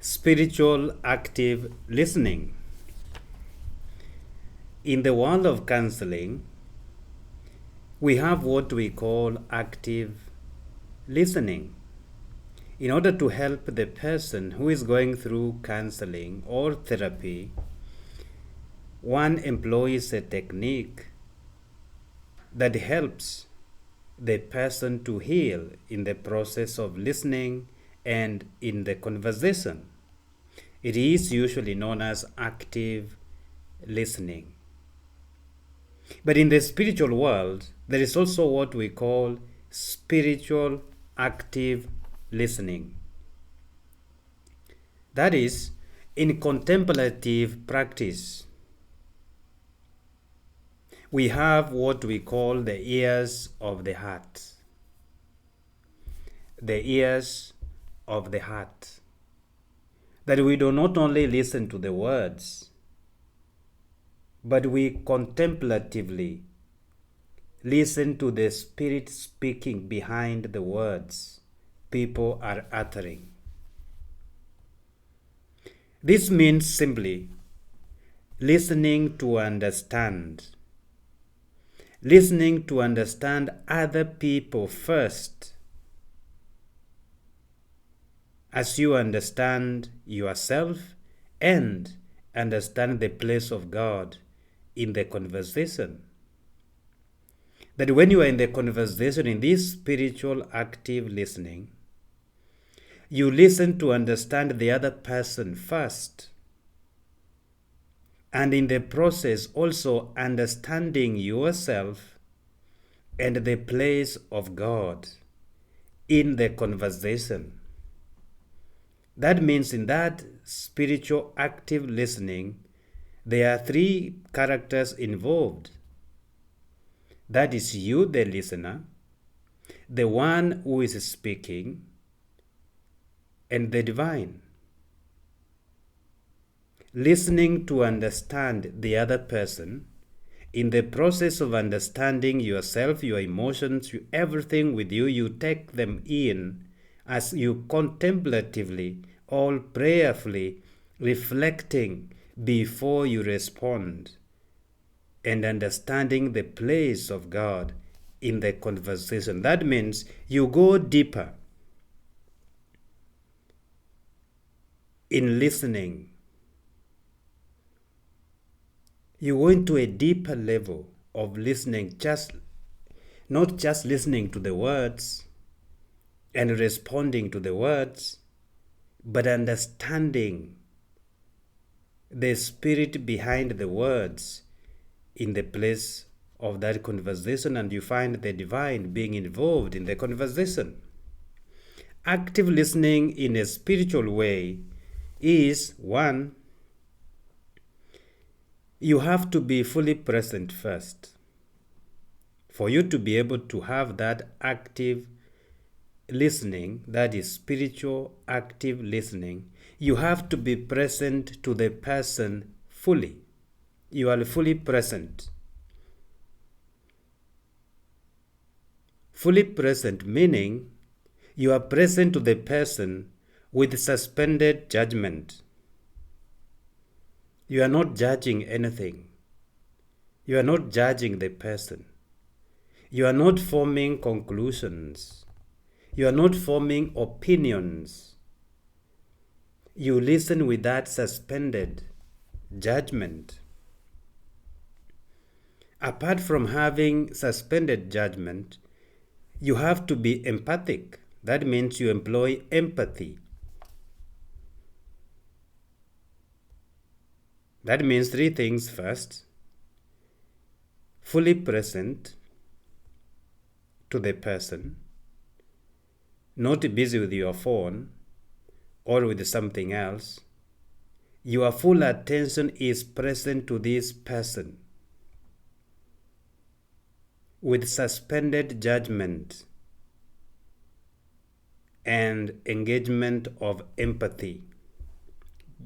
Spiritual active listening. In the world of counseling, we have what we call active listening. In order to help the person who is going through counseling or therapy, one employs a technique that helps the person to heal in the process of listening and in the conversation. It is usually known as active listening. But in the spiritual world, there is also what we call spiritual active listening. That is, in contemplative practice, we have what we call the ears of the heart. The ears of the heart. That we do not only listen to the words, but we contemplatively listen to the Spirit speaking behind the words people are uttering. This means simply listening to understand. Listening to understand other people first, as you understand yourself and understand the place of God in the conversation. That when you are in the conversation, in this spiritual active listening, you listen to understand the other person first, and in the process also understanding yourself and the place of God in the conversation. That means in that spiritual active listening, there are three characters involved. That is you, the listener, the one who is speaking, and the divine. Listening to understand the other person, in the process of understanding yourself, your emotions, everything with you, you take them in as you contemplatively, all prayerfully, reflecting before you respond, and understanding the place of God in the conversation. That means you go deeper in listening. You go into a deeper level of listening, not just listening to the words and responding to the words, but understanding the spirit behind the words in the place of that conversation, and you find the divine being involved in the conversation. Active listening in a spiritual way is, one, you have to be fully present first. For you to be able to have that active listening, that is spiritual active listening, you have to be present to the person fully. You are fully present. Fully present meaning you are present to the person with suspended judgment. You are not judging anything. You are not judging the person. You are not forming conclusions. You are not forming opinions. You listen with that suspended judgment. Apart from having suspended judgment, you have to be empathic. That means you employ empathy. That means three things. First, fully present to the person, not busy with your phone or with something else. Your full attention is present to this person with suspended judgment and engagement of empathy,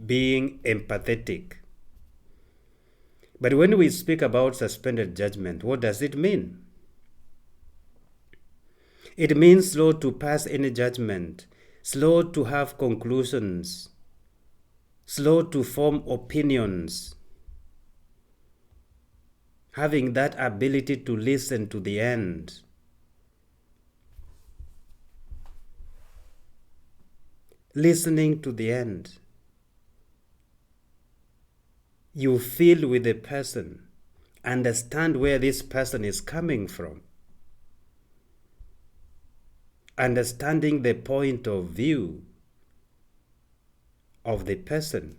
being empathetic. But when we speak about suspended judgment, what does it mean? It means slow to pass any judgment, slow to have conclusions, slow to form opinions, having that ability to listen to the end. Listening to the end. You feel with the person, understand where this person is coming from, understanding the point of view of the person,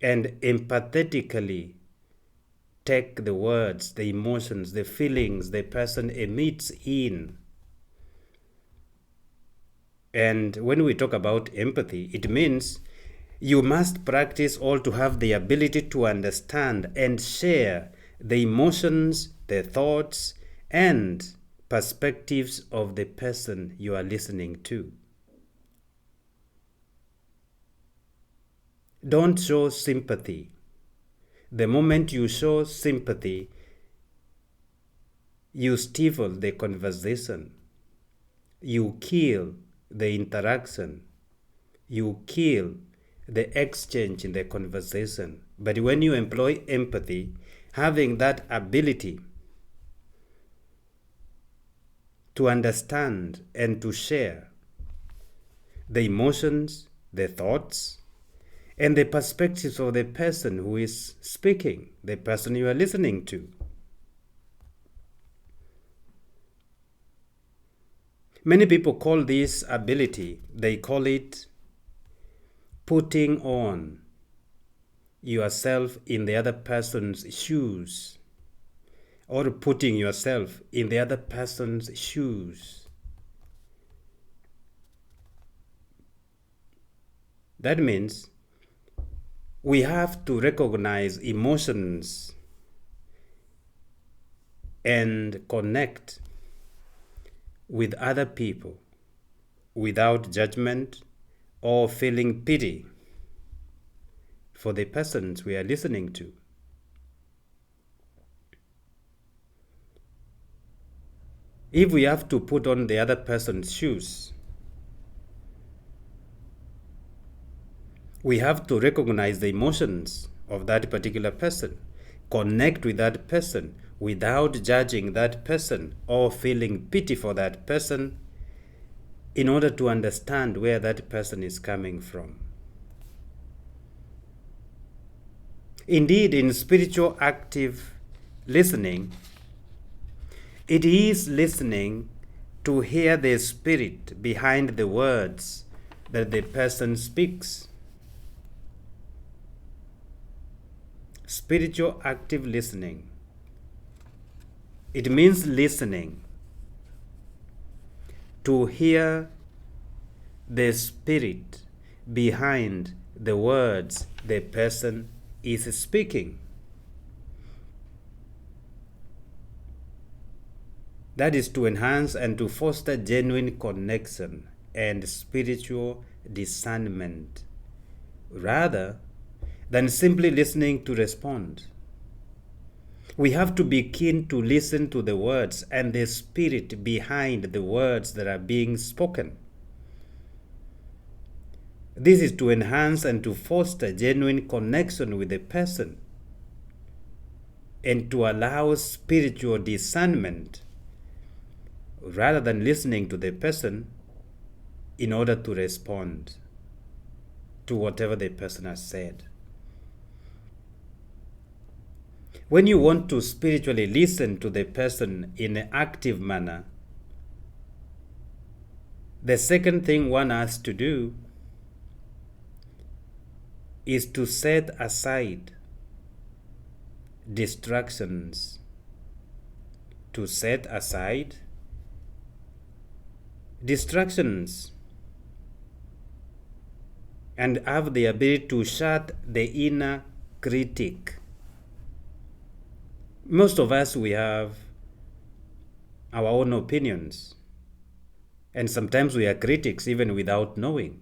and empathetically take the words, the emotions, the feelings the person emits in. And when we talk about empathy, it means you must practice all to have the ability to understand and share the emotions, the thoughts, and perspectives of the person you are listening to. Don't show sympathy. The moment you show sympathy, you stifle the conversation. You kill the interaction. You kill the exchange in the conversation. But when you employ empathy, having that ability to understand and to share the emotions, the thoughts, and the perspectives of the person who is speaking, the person you are listening to. Many people call this ability, they call it putting on yourself in the other person's shoes, or putting yourself in the other person's shoes. That means we have to recognize emotions and connect with other people without judgment or feeling pity for the persons we are listening to. If we have to put on the other person's shoes, we have to recognize the emotions of that particular person, connect with that person without judging that person or feeling pity for that person, in order to understand where that person is coming from. Indeed, in spiritual active listening, it is listening to hear the spirit behind the words that the person speaks. Spiritual active listening. It means listening to hear the spirit behind the words the person is speaking. That is to enhance and to foster genuine connection and spiritual discernment, rather than simply listening to respond. We have to be keen to listen to the words and the spirit behind the words that are being spoken. This is to enhance and to foster genuine connection with the person and to allow spiritual discernment, rather than listening to the person in order to respond to whatever the person has said. When you want to spiritually listen to the person in an active manner, the second thing one has to do is to set aside distractions, to set aside distractions, and have the ability to shut the inner critic. Most of us, we have our own opinions, and sometimes we are critics even without knowing.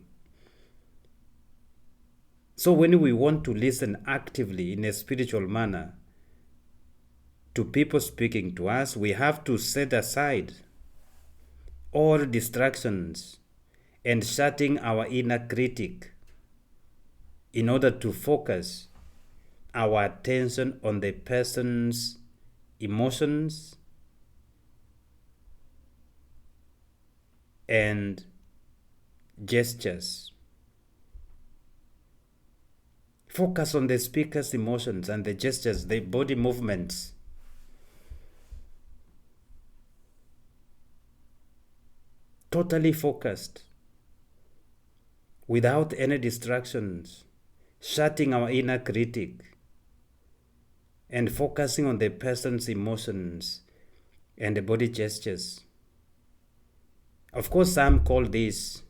So when we want to listen actively in a spiritual manner to people speaking to us, we have to set aside all distractions and shutting our inner critic in order to focus our attention on the person's emotions and gestures. Focus on the speaker's emotions and the gestures, the body movements. Totally focused, without any distractions, shutting our inner critic and focusing on the person's emotions and the body gestures. Of course, some call this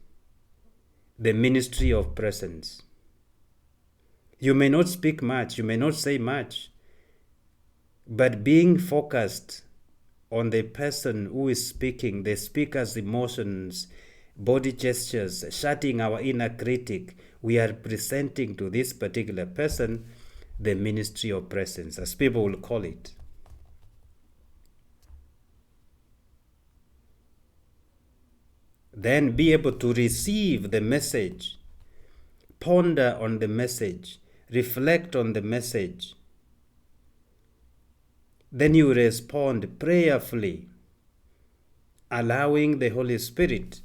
the ministry of presence. You may not speak much, you may not say much, but being focused on the person who is speaking, the speaker's emotions, body gestures, shutting our inner critic, we are presenting to this particular person the ministry of presence, as people will call it. Then be able to receive the message, ponder on the message, reflect on the message. Then you respond prayerfully, allowing the Holy Spirit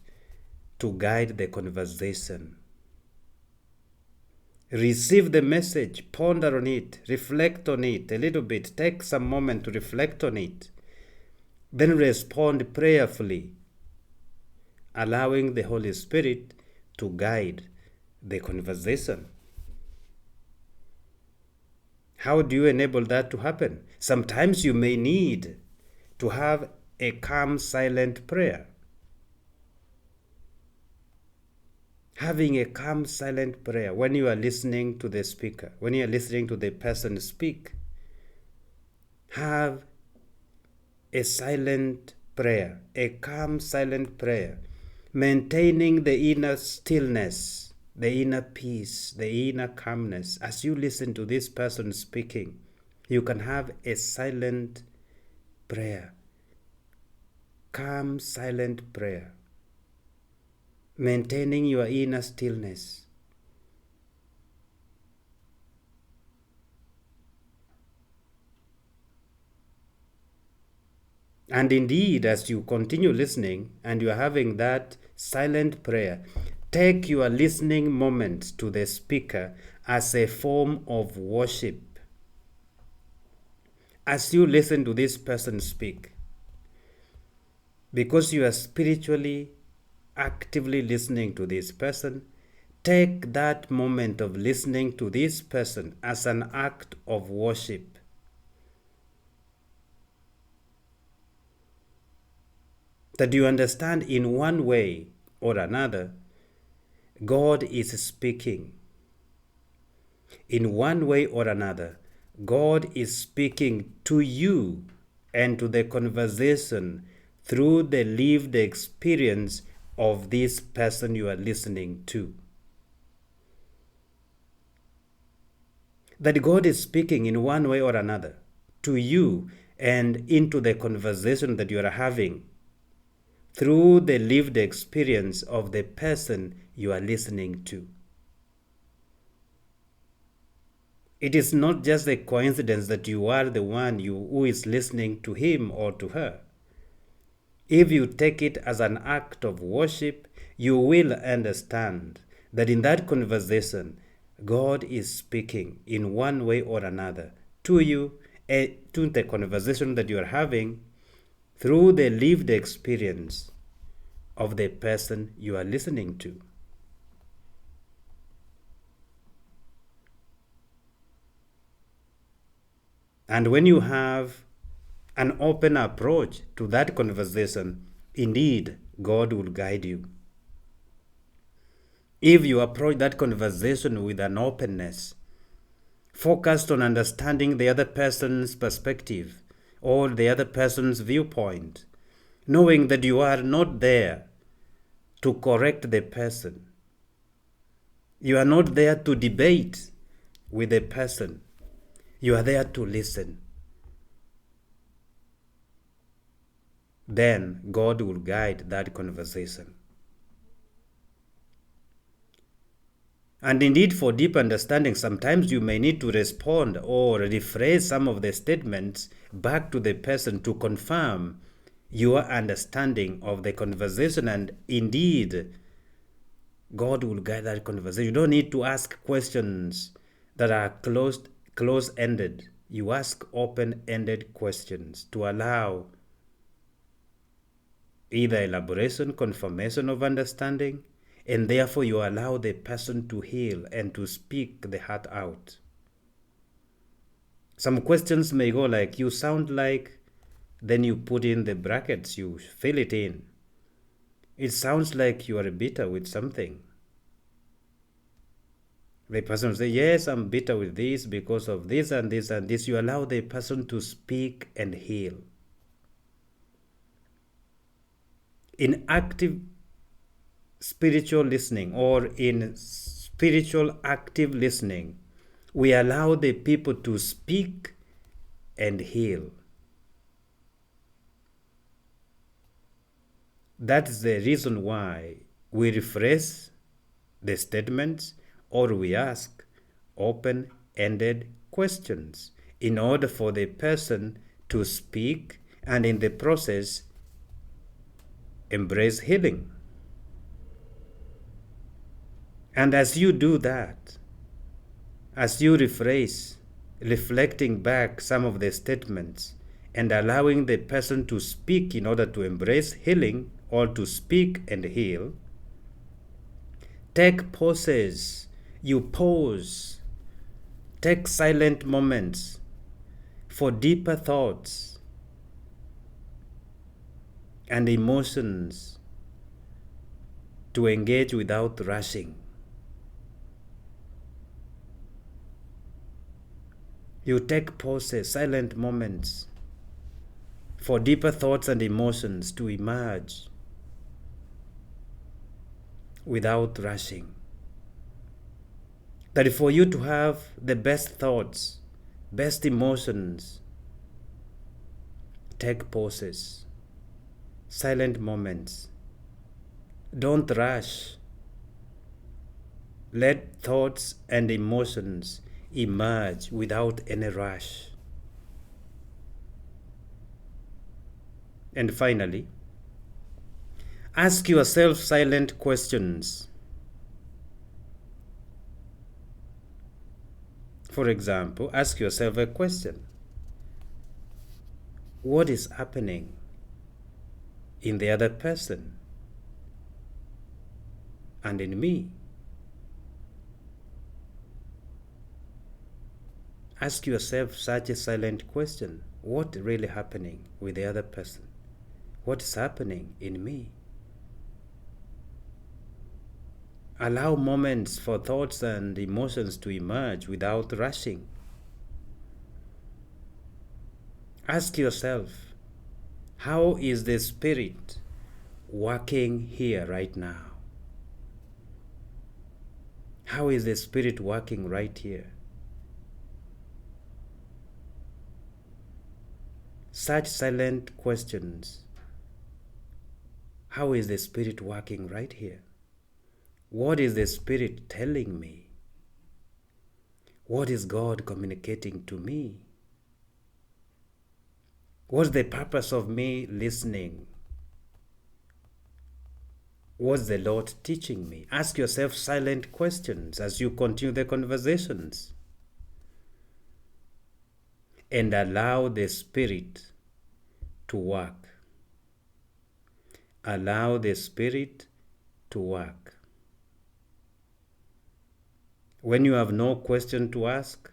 to guide the conversation. Receive the message, ponder on it, reflect on it a little bit, take some moment to reflect on it. Then respond prayerfully, allowing the Holy Spirit to guide the conversation. How do you enable that to happen? Sometimes you may need to have a calm, silent prayer. Having a calm, silent prayer when you are listening to the speaker, when you are listening to the person speak, have a silent prayer, a calm, silent prayer, maintaining the inner stillness, the inner peace, the inner calmness. As you listen to this person speaking, you can have a silent prayer, calm, silent prayer, maintaining your inner stillness. And indeed, as you continue listening and you are having that silent prayer, take your listening moment to the speaker as a form of worship. As you listen to this person speak, because you are spiritually, actively listening to this person, take that moment of listening to this person as an act of worship. That you understand in one way or another, God is speaking. In one way or another, God is speaking to you and to the conversation through the lived experience of this person you are listening to. That God is speaking in one way or another to you and into the conversation that you are having through the lived experience of the person you are listening to. It is not just a coincidence that you are the one who is listening to him or to her. If you take it as an act of worship, you will understand that in that conversation, God is speaking in one way or another to you, to the conversation that you are having, through the lived experience of the person you are listening to. And when you have an open approach to that conversation, indeed, God will guide you. If you approach that conversation with an openness, focused on understanding the other person's perspective or the other person's viewpoint, knowing that you are not there to correct the person. You are not there to debate with the person. You are there to listen. Then God will guide that conversation. And indeed, for deep understanding, sometimes you may need to respond or rephrase some of the statements back to the person to confirm your understanding of the conversation. And indeed, God will guide that conversation. You don't need to ask questions that are close-ended. You ask open-ended questions to allow either elaboration, confirmation of understanding, and therefore you allow the person to heal and to speak the heart out. Some questions may go like, you sound like, then you put in the brackets, you fill it in. It sounds like you are bitter with something. The person will say, yes, I'm bitter with this because of this and this and this. You allow the person to speak and heal. In active spiritual listening or in spiritual active listening, we allow the people to speak and heal. That is the reason why we rephrase the statements or we ask open-ended questions in order for the person to speak and in the process embrace healing. And as you do that, as you rephrase, reflecting back some of the statements and allowing the person to speak in order to embrace healing or to speak and heal, take pauses. You pause. Take silent moments for deeper thoughts and emotions to engage without rushing. You take pauses, silent moments for deeper thoughts and emotions to emerge without rushing. That for you to have the best thoughts, best emotions, take pauses, silent moments. Don't rush. Let thoughts and emotions emerge without any rush. And finally, ask yourself silent questions. For example, ask yourself a question. What is happening in the other person and in me? Ask yourself such a silent question. What really happening with the other person? What is happening in me? Allow moments for thoughts and emotions to emerge without rushing. Ask yourself, how is the Spirit working here right now? How is the Spirit working right here? Such silent questions. How is the Spirit working right here? What is the Spirit telling me? What is God communicating to me? What's the purpose of me listening? What's the Lord teaching me? Ask yourself silent questions as you continue the conversations. And allow the Spirit to work. Allow the Spirit to work. When you have no question to ask,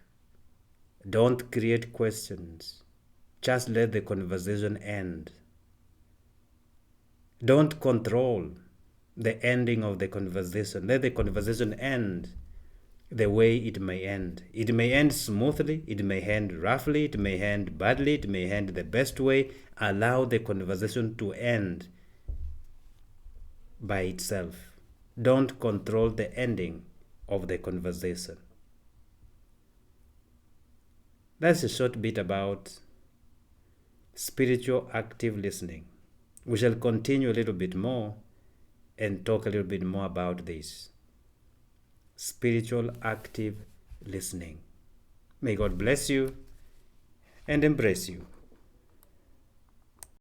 don't create questions. Just let the conversation end. Don't control the ending of the conversation. Let the conversation end the way it may end. It may end smoothly, it may end roughly, it may end badly, it may end the best way. Allow the conversation to end by itself. Don't control the ending of the conversation. That's a short bit about spiritual active listening. We shall continue a little bit more and talk a little bit more about this. spiritual active listening. May God bless you and embrace you.